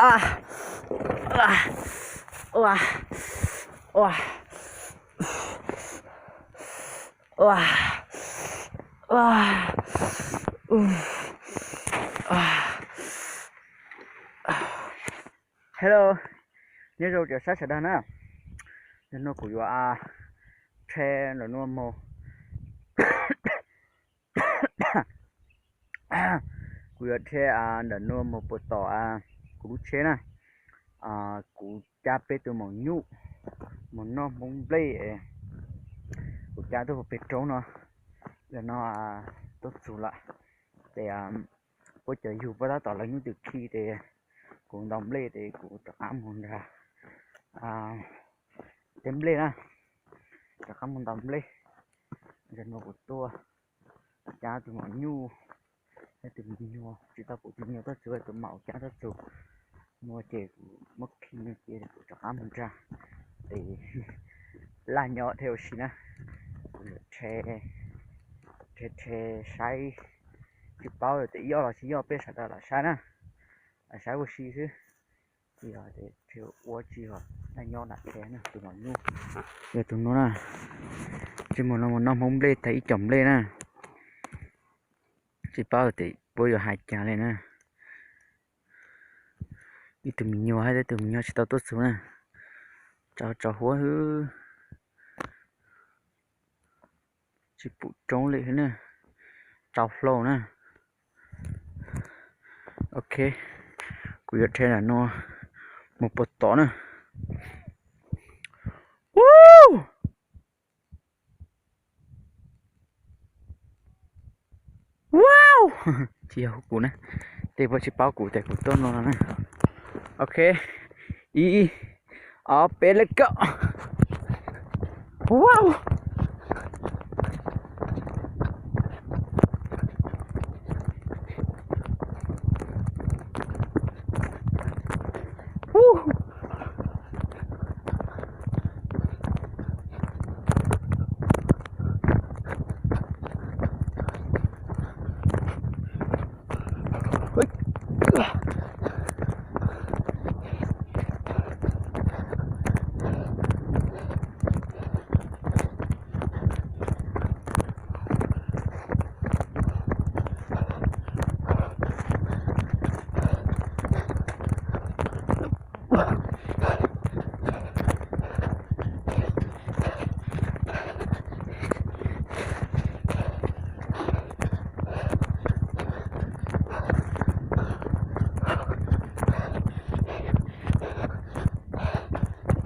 Hello, nhớ rồi giờ sát sẽ đàn á, nên nó cũng tre là nó mồ, cũng tre là nó mồ bột tỏi cũng chế nè, cũng cha bê từ mỏng nhũ, mỏng nó mỏng lê, cũng cha từ một bê trâu nó, là nó tốt số lại, để có chơi dù với đó tỏi là những từ khi để cũng đồng lê để cũng ám hồn ra, tem lê nè, chắc không muốn đồng lê, dân nó một tua, cha từ mỏng nhũ. Từ nhiều chỉ ta cũng nhiều tất sửa từ màu trắng tất sửa mua chè mất khi như kia để cho khám mình ra để là nhỏ theo xí nè chè sai chỉ bao rồi tự do là chỉ do biết sao là sai nè là sai của xí chứ thì là để theo quá chi rồi là nhỏ đặt chè nè từ mọi nhu để tụi nó nè chỉ một năm không lên thấy chồng lên nè chỉ bao thì bây giờ hai chả lên nè đi từ mình nhiều hay để từ mình nhiều chỉ tao tốt xuống nè cho hoa hư chỉ phụ trống lại nè cho flow nè ok cứ ở trên là nó một bột tỏi nè wow chiều cũ nè thì vừa chỉ bao cũ tại cũ tốt nó nè ok y ở bên let's go wow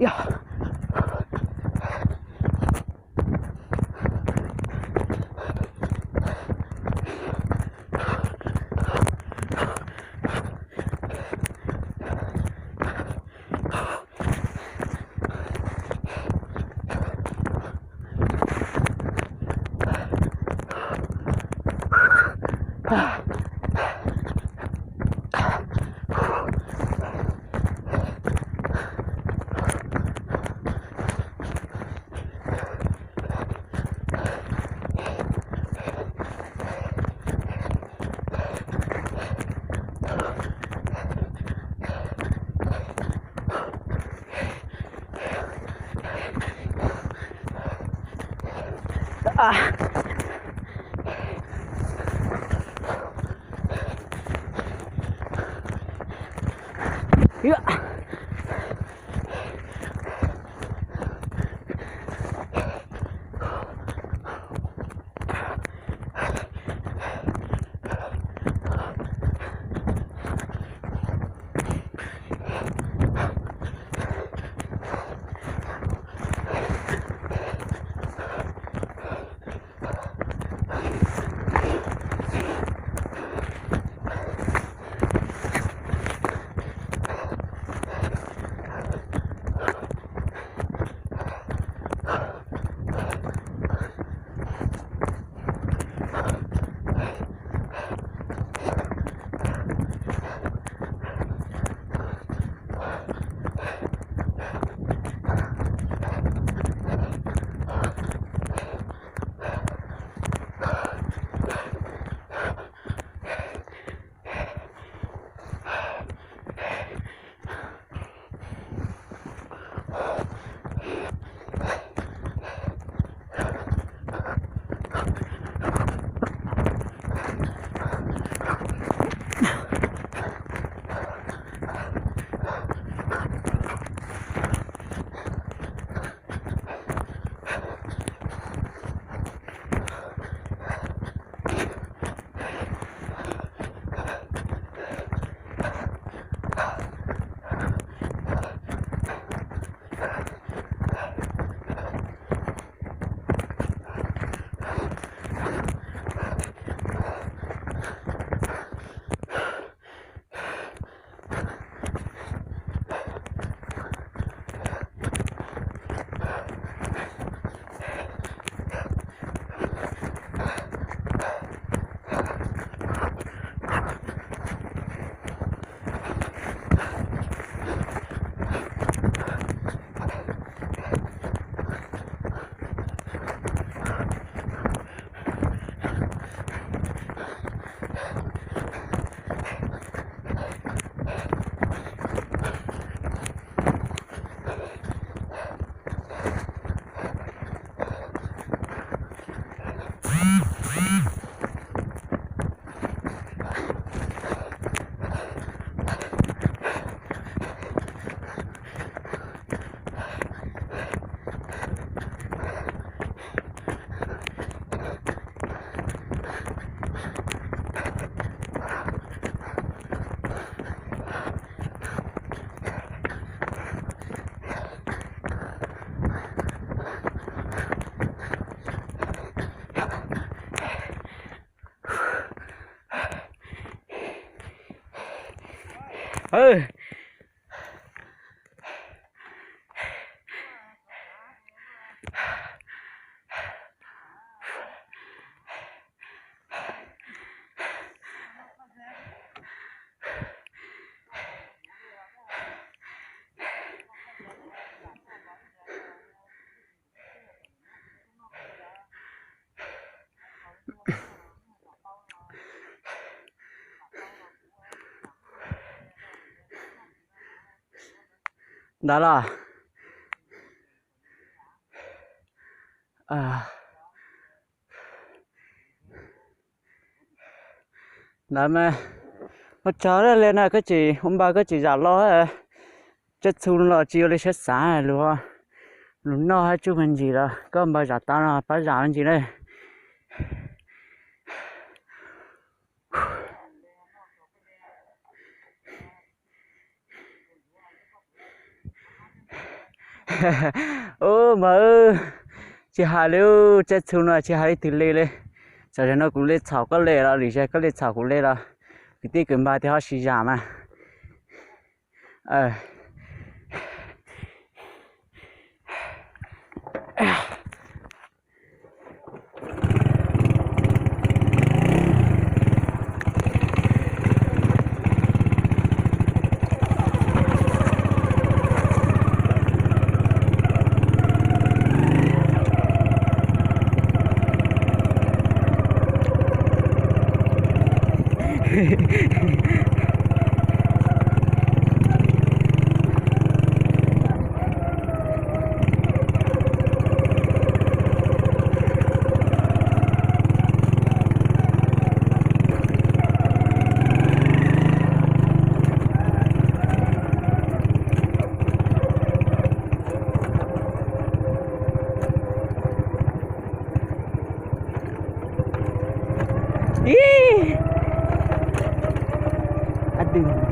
yeah. Yeah. Ừ. Đó là đó mà chó đó lên này cái chị hôm ba cái chị giả lo chết xuống lo chiều lên chết sáng luôn lúc nó hay chụp hình gì đó có ba giả ta là ba giả hình gì đây ô mà chị Hà liu chết xuống rồi chị Hà đi từ lên sau đó nó cũng lên chảo có lên rồi thì có lên chảo cũng lên rồi cái tí cần ba thì họ xì giảm mà aduh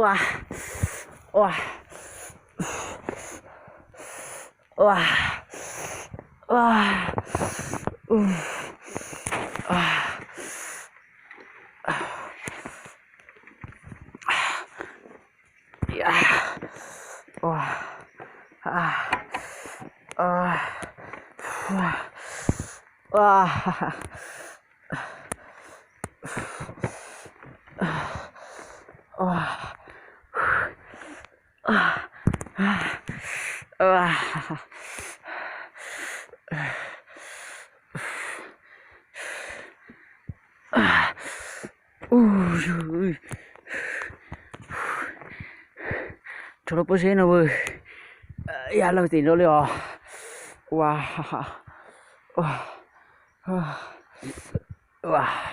wah wah wah wah ya wah wah Through pushing over. Yeah, lo tin rồi. Wow. Wow.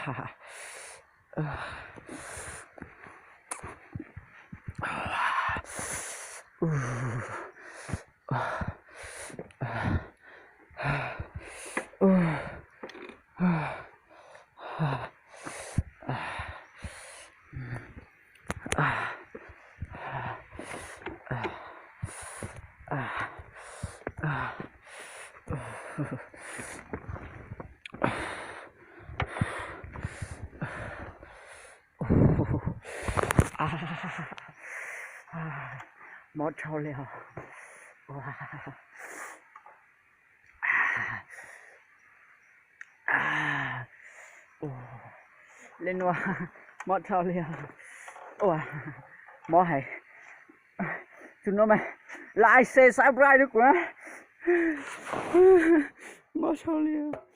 Mót trâu liều. Lên qua mót trâu liều. Mót hay chúng nó mày like share subscribe được quá mót trâu liều.